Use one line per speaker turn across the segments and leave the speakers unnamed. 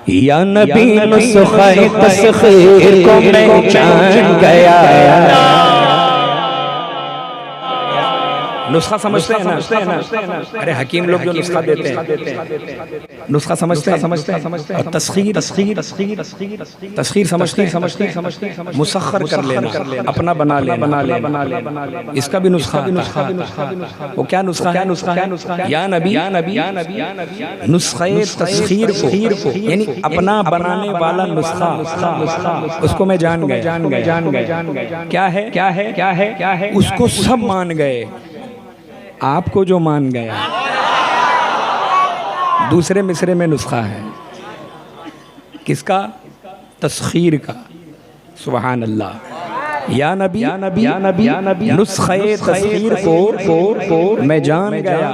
या नबी नुस्खे तस्खीर को मैं जान गया। नुस्खा समझते हैं ना? अरे हकीम लोग जो नुस्खा देते हैं, नुस्खा समझते हैं। और तस्खीर समझते हैं। मुसख्खर कर लेना, अपना बना ले। इसका भी नुस्खा। वो क्या नुस्खा है? या नबी नुस्खे तस्खीर को यानी अपना बनाने वाला नुस्खा, उसको मैं जान गया। क्या है? उसको सब मान गए, आपको जो मान गया। दूसरे मिसरे में नुस्खा है किसका? तस्खीर का। सुभान अल्लाह। या नबी नुस्खे तस्खीर को मैं जान गया।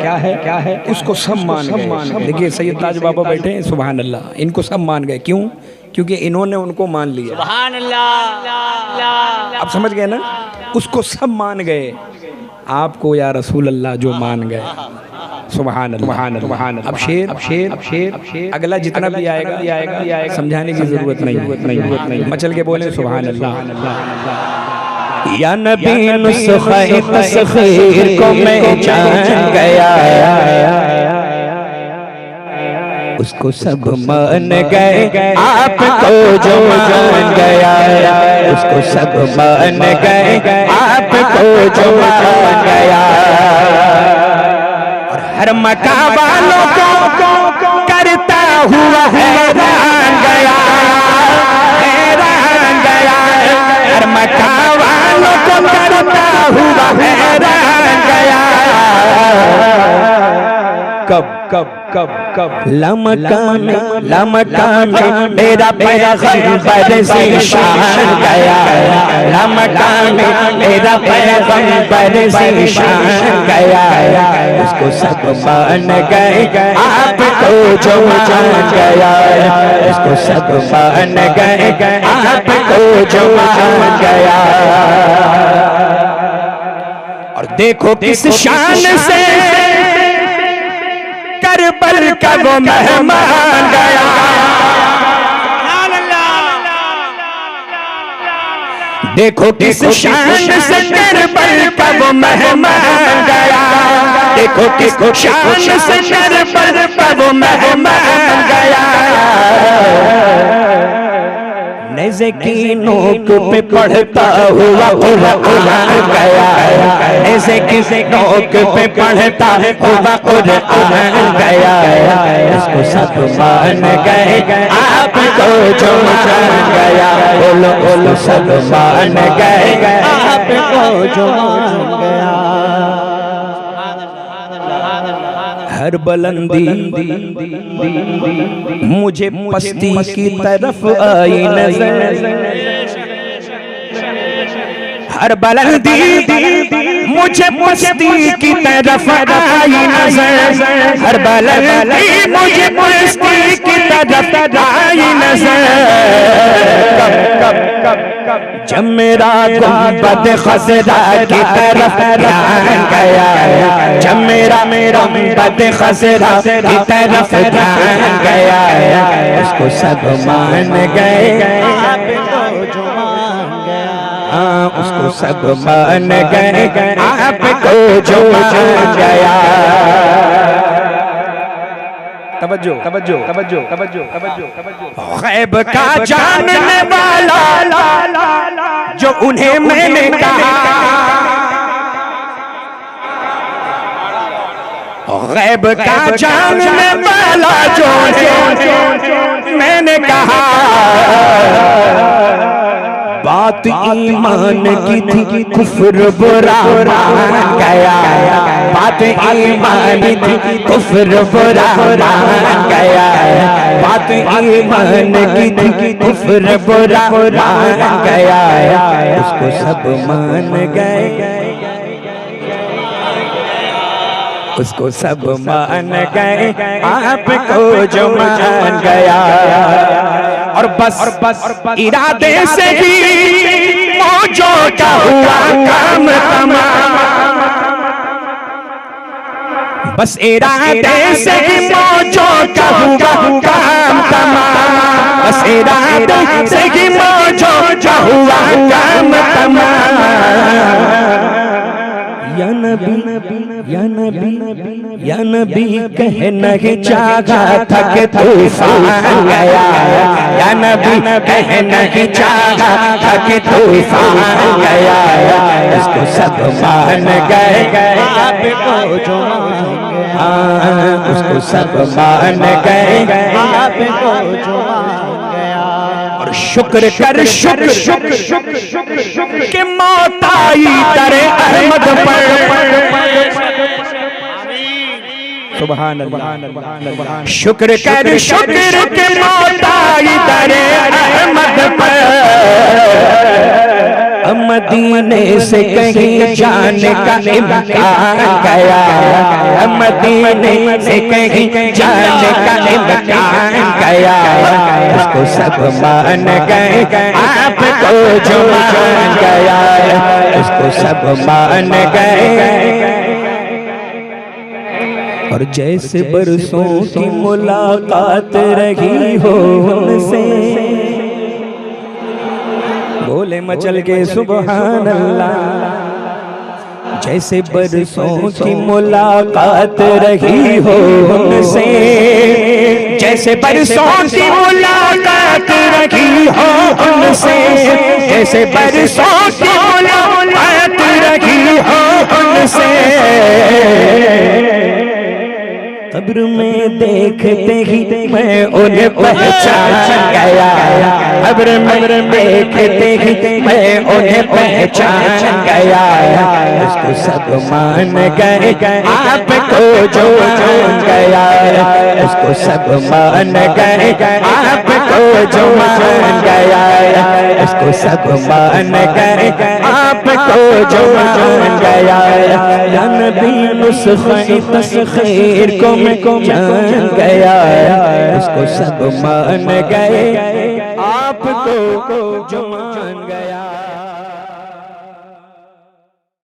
क्या है? उसको सब मान गए। देखिए सैयद ताज बाबा बैठे हैं, सुभान अल्लाह, इनको सब मान गए। क्यों? क्योंकि इन्होंने उनको मान लिया। सुभान अल्लाह। अब समझ गए ना? उसको सब मान गए, आपको या रसूल अल्लाह जो मान गए। सुभान अल्लाह। अब शेर अगला जितना भी आएगा समझाने की जरूरत नहीं। मचल के बोले सुभान अल्लाह। या नबी नुस्खे तस्खीर को मैं जान गया, उसको सब मान गए, आपको जो मान गया। उसको सब मान गए, आपको जो मान गया। और हर मकाम वालों को करता हुआ हैरान गया। हर मकाम वालों को करता हुआ हैरान गया। कब लमकान मेरा पैगंबर ज़ीशान गया। लमकान मेरा पैगंबर ज़ीशान गया। उसको सब मान गए, आपको जो मान गया। उसको सब मान गए, आपको जो मान गया। और देखो किस शान से करबल का वो मेहमान गया। देखो किस शान से करबल का वो मेहमान गया। देखो किस शान से करबल का वो मेहमान गया। नेज़े की नोक पे पढ़ता हुआ कुरान गया। नेज़े की नोक पे पढ़ता हुआ कुरान गया। उसको सब मान गए, आपको जो मान गया। बोलो सब मान गए, आपको जो मान गया। हर बुलंदी मुझे पस्ती की तरफ आई नजर। हर बुलंदी मुझे पस्ती की तरफ आई नजर। हर बुलंदी मुझे पस्ती की तरफ आई नजर। जब मेरा गुंबद खज़रा की तरफ ध्यान गया। जब मेरा गुंबद खज़रा की तरफ ध्यान गया। उसको सब मान गए, आपको जो मान गया। उसको सब मान गए, आपको जो मान गया। तवज्जो। गैब का जानने वाला जो उन्हें मैंने कहा। गैब का जानने वाला जो मैंने कहा। बात ईमान की थी, कुफ्र बुरा मान गया। बात ईमान की कुफ्र बुरा मान गया। बात ईमान की थी, कुफ्र बुरा मान गया। उसको सब मान गए, उसको सब मान गए, आपको जो मान गया। और बस इरादे से ही मौजों का हुआ काम तमाम। बस इरादे से ही मौजों का हुआ काम सिरात से ही मौजूद हुआ काम तमाम। या नबी या नबी या नबी कहना ही चाहा था कि तूफान गया। या नबी कहना ही चाहा था कि तूफान गया। इसको सब मान गए आपको जो उसको सब मान गए आपको जो और शुक्र कर शुक्र शुक्र शुक्र शुक्र के मौत आई दरे अहमद पर। सुभान अल्लाह। शुक्र कर शुक्र के मौत आई दरे अहमद पर। मदीने से कहीं जाने का इम्कान गया। मदीने से कहीं जाने का इम्कान गया। उसको सब मान गए आपको जो मान गया। उसको सब मान गए। और जैसे बरसों की मुलाकात रही हो उनसे बोले मचल के सुभान अल्लाह। जैसे बरसों की मुलाकात रही हो उनसे। जैसे बरसों की मुलाकात रही हो उनसे। जैसे बरसों की मुलाकात रही हो उनसे। कब्र में देखते ही मैं उन्हें पहचान गया। कब्र में देखते ही मैं उन्हें पहचान गया। उसको सब मान गए आपको जो मान गया। उसको सब मान गए आपको जो मान गया। उसको सब मान गए आपको जो मान गया। या नबी नुस्खे तस्खीर को को जान गया। उसको सब मान गए आपको जो मान गया।